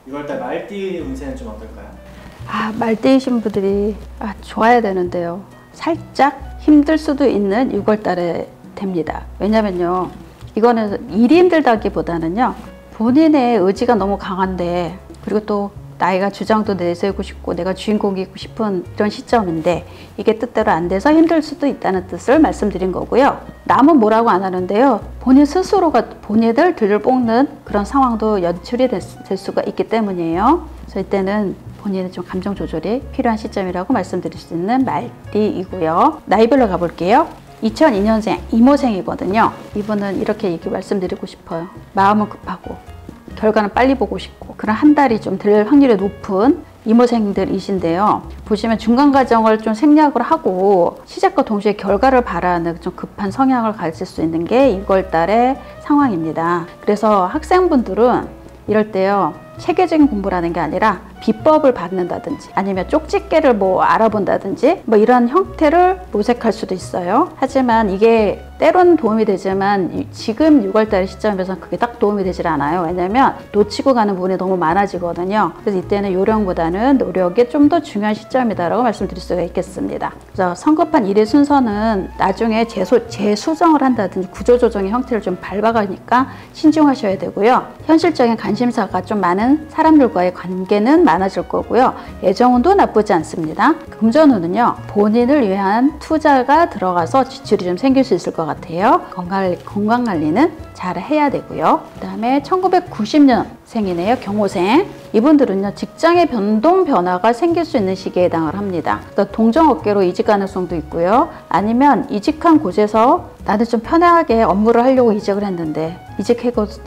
6월달 말띠 운세는 좀 어떨까요? 말띠이신 분들이 좋아야 되는데요. 살짝 힘들 수도 있는 6월달에 됩니다. 왜냐면요, 이거는 일이 힘들다기보다는요, 본인의 의지가 너무 강한데, 그리고 또 나이가 주장도 내세우고 싶고 내가 주인공이고 싶은 이런 시점인데 이게 뜻대로 안 돼서 힘들 수도 있다는 뜻을 말씀드린 거고요. 남은 뭐라고 안 하는데요, 본인 스스로가 본인을 들볶는 그런 상황도 연출이 될 수가 있기 때문이에요. 그래서 이때는 본인의 좀 감정 조절이 필요한 시점이라고 말씀드릴 수 있는 말띠이고요. 나이별로 가볼게요. 2002년생 이모생이거든요. 이분은 이렇게 말씀드리고 싶어요. 마음은 급하고 결과는 빨리 보고 싶고 그런 한 달이 좀 될 확률이 높은 이모생들이신데요. 보시면 중간 과정을 좀 생략을 하고 시작과 동시에 결과를 바라는 좀 급한 성향을 가질 수 있는 게 6월달의 상황입니다. 그래서 학생분들은 이럴 때요, 체계적인 공부라는 게 아니라 비법을 받는다든지 아니면 쪽집게를 알아본다든지 이런 형태를 모색할 수도 있어요. 하지만 이게 때로는 도움이 되지만 지금 6월달 시점에서는 그게 딱 도움이 되질 않아요. 왜냐면 놓치고 가는 부분이 너무 많아지거든요. 그래서 이때는 요령보다는 노력이 좀 더 중요한 시점이다라고 말씀드릴 수가 있겠습니다. 그래서 성급한 일의 순서는 나중에 재수정을 한다든지 구조조정의 형태를 좀 밟아가니까 신중하셔야 되고요. 현실적인 관심사가 좀 많은 사람들과의 관계는 많아질 거고요. 애정운도 나쁘지 않습니다. 금전운은요, 본인을 위한 투자가 들어가서 지출이 좀 생길 수 있을 것 같아요. 건강관리는 잘 해야 되고요. 그 다음에 1990년생이네요. 경호생. 이분들은요, 직장의 변화가 생길 수 있는 시기에 해당을 합니다. 동종업계로 이직 가능성도 있고요. 아니면 이직한 곳에서 나는 좀 편하게 업무를 하려고 이직을 했는데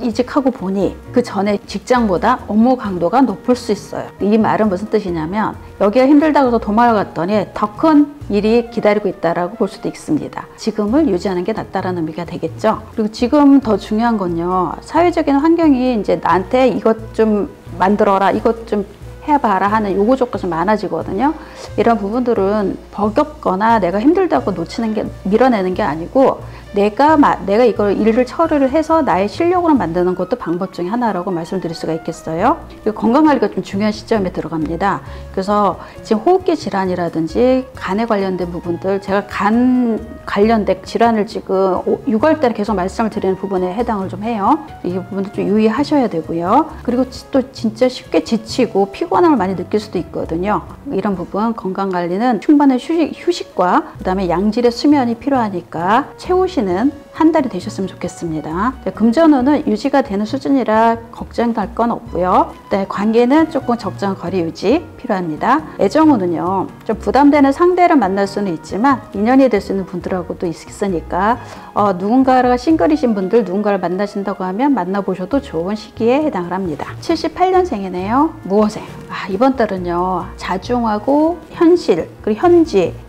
이직하고 보니 그 전에 직장보다 업무 강도가 높을 수 있어요. 이 말은 무슨 뜻이냐면 여기가 힘들다고 해서 도망을 갔더니 더 큰 일이 기다리고 있다라고 볼 수도 있습니다. 지금을 유지하는 게 낫다라는 의미가 되겠죠. 그리고 지금 더 중요한 건요, 사회적인 환경이 이제 나한테 이것 좀 만들어라, 이것 좀 해봐라 하는 요구 조건이 좀 많아지거든요. 이런 부분들은 버겁거나 내가 힘들다고 밀어내는 게 아니고 내가 이걸 일을 처리를 해서 나의 실력으로 만드는 것도 방법 중에 하나라고 말씀드릴 수가 있겠어요. 그리고 건강관리가 좀 중요한 시점에 들어갑니다. 그래서 지금 호흡기 질환이라든지 간에 관련된 부분들, 제가 간 관련된 질환을 지금 6월달에 계속 말씀을 드리는 부분에 해당을 좀 해요. 이 부분도 좀 유의하셔야 되고요. 그리고 또 진짜 쉽게 지치고 피곤함을 많이 느낄 수도 있거든요. 이런 부분 건강관리는 충분한 휴식과 그 다음에 양질의 수면이 필요하니까 채우시는 한 달이 되셨으면 좋겠습니다. 금전운은 유지가 되는 수준이라 걱정할 건 없고요. 관계는 조금 적정한 거리 유지 필요합니다. 애정운은요, 좀 부담되는 상대를 만날 수는 있지만 인연이 될 수 있는 분들하고도 있으니까 누군가가 싱글이신 분들 누군가를 만나신다고 하면 만나보셔도 좋은 시기에 해당을 합니다. 78년생이네요. 무어생. 이번 달은요, 자중하고 현실 그리고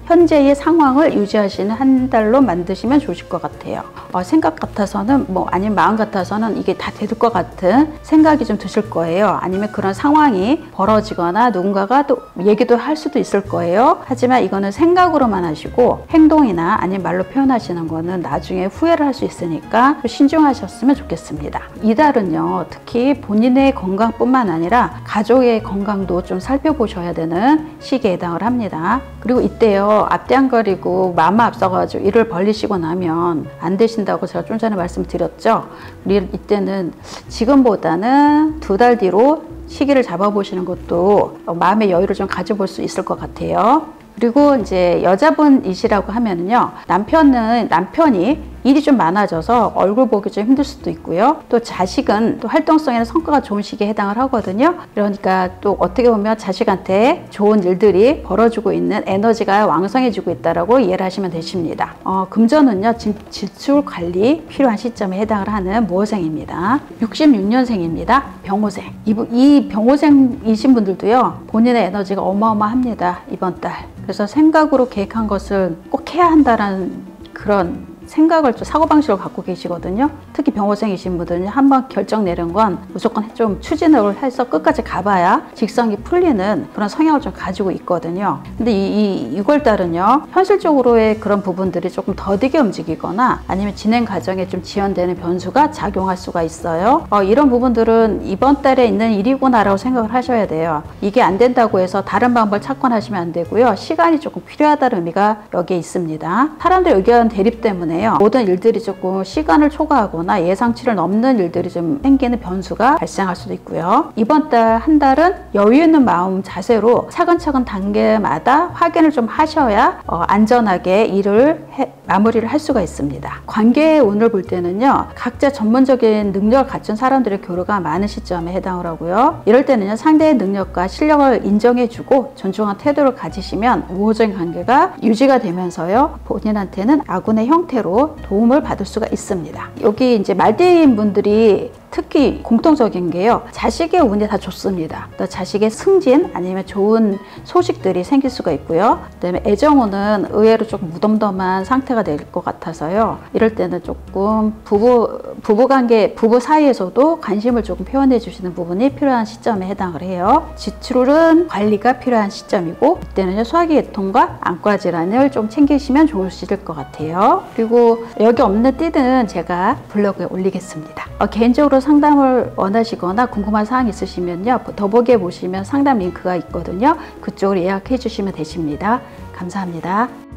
현재의 상황을 유지하시는 한 달로 만드시면 좋으실 것 같아요. 생각 같아서는 아니면 마음 같아서는 이게 다 될 것 같은 생각이 좀 드실 거예요. 아니면 그런 상황이 벌어지거나 누군가가 또 얘기도 할 수도 있을 거예요. 하지만 이거는 생각으로만 하시고 행동이나 아니면 말로 표현하시는 거는 나중에 후회를 할 수 있으니까 신중하셨으면 좋겠습니다. 이달은요, 특히 본인의 건강뿐만 아니라 가족의 건강도 좀 살펴보셔야 되는 시기에 해당을 합니다. 그리고 이때요, 앞뒤 안 가리고 마음 앞서가지고 일을 벌리시고 나면 안 되신다고 제가 좀 전에 말씀드렸죠. 이때는 지금보다는 2달 뒤로 시기를 잡아보시는 것도 마음의 여유를 좀 가져볼 수 있을 것 같아요. 그리고 이제 여자분이시라고 하면은요, 남편이 일이 좀 많아져서 얼굴 보기 좀 힘들 수도 있고요. 또 자식은 또 활동성에는 성과가 좋은 시기에 해당을 하거든요. 그러니까 또 어떻게 보면 자식한테 좋은 일들이 벌어지고 있는 에너지가 왕성해지고 있다라고 이해를 하시면 되십니다. 금전은요, 지출 관리 필요한 시점에 해당을 하는 무어생입니다. 66년생입니다. 병호생. 이 병호생이신 분들도요, 본인의 에너지가 어마어마합니다. 이번 달. 그래서 생각으로 계획한 것을 꼭 해야 한다는 그런 생각을 좀 사고방식을 갖고 계시거든요. 특히 병호생이신 분들은 한번 결정 내린 건 무조건 좀 추진을 해서 끝까지 가봐야 직성이 풀리는 그런 성향을 좀 가지고 있거든요. 근데 이 6월달은요, 현실적으로의 그런 부분들이 조금 더디게 움직이거나 아니면 진행 과정에 좀 지연되는 변수가 작용할 수가 있어요. 이런 부분들은 이번 달에 있는 일이구나라고 생각을 하셔야 돼요. 이게 안 된다고 해서 다른 방법을 찾거나 하시면 안 되고요. 시간이 조금 필요하다는 의미가 여기에 있습니다. 사람들 의견 대립 때문에요, 모든 일들이 조금 시간을 초과하거나 예상치를 넘는 일들이 좀 생기는 변수가 발생할 수도 있고요. 이번 달 한 달은 여유 있는 마음 자세로 차근차근 단계마다 확인을 좀 하셔야 안전하게 일을 마무리를 할 수가 있습니다. 관계의 운을 볼 때는요, 각자 전문적인 능력을 갖춘 사람들의 교류가 많은 시점에 해당을 하고요. 이럴 때는요, 상대의 능력과 실력을 인정해주고 존중한 태도를 가지시면 우호적인 관계가 유지가 되면서요, 본인한테는 아군의 형태로 도움을 받을 수가 있습니다. 여기 이제 말띠인 분들이 특히 공통적인 게요, 자식의 운이 다 좋습니다. 또 자식의 승진 아니면 좋은 소식들이 생길 수가 있고요. 그다음에 애정운은 의외로 조금 무덤덤한 상태가 될 것 같아서요, 이럴 때는 조금 부부관계, 부부 사이에서도 관심을 조금 표현해 주시는 부분이 필요한 시점에 해당을 해요. 지출은 관리가 필요한 시점이고, 이때는 소화기 계통과 안과 질환을 좀 챙기시면 좋으실 것 같아요. 그리고 여기 없는 띠는 제가 블로그에 올리겠습니다. 개인적으로 상담을 원하시거나 궁금한 사항 있으시면요, 더보기에 보시면 상담 링크가 있거든요. 그쪽으로 예약해 주시면 되십니다. 감사합니다.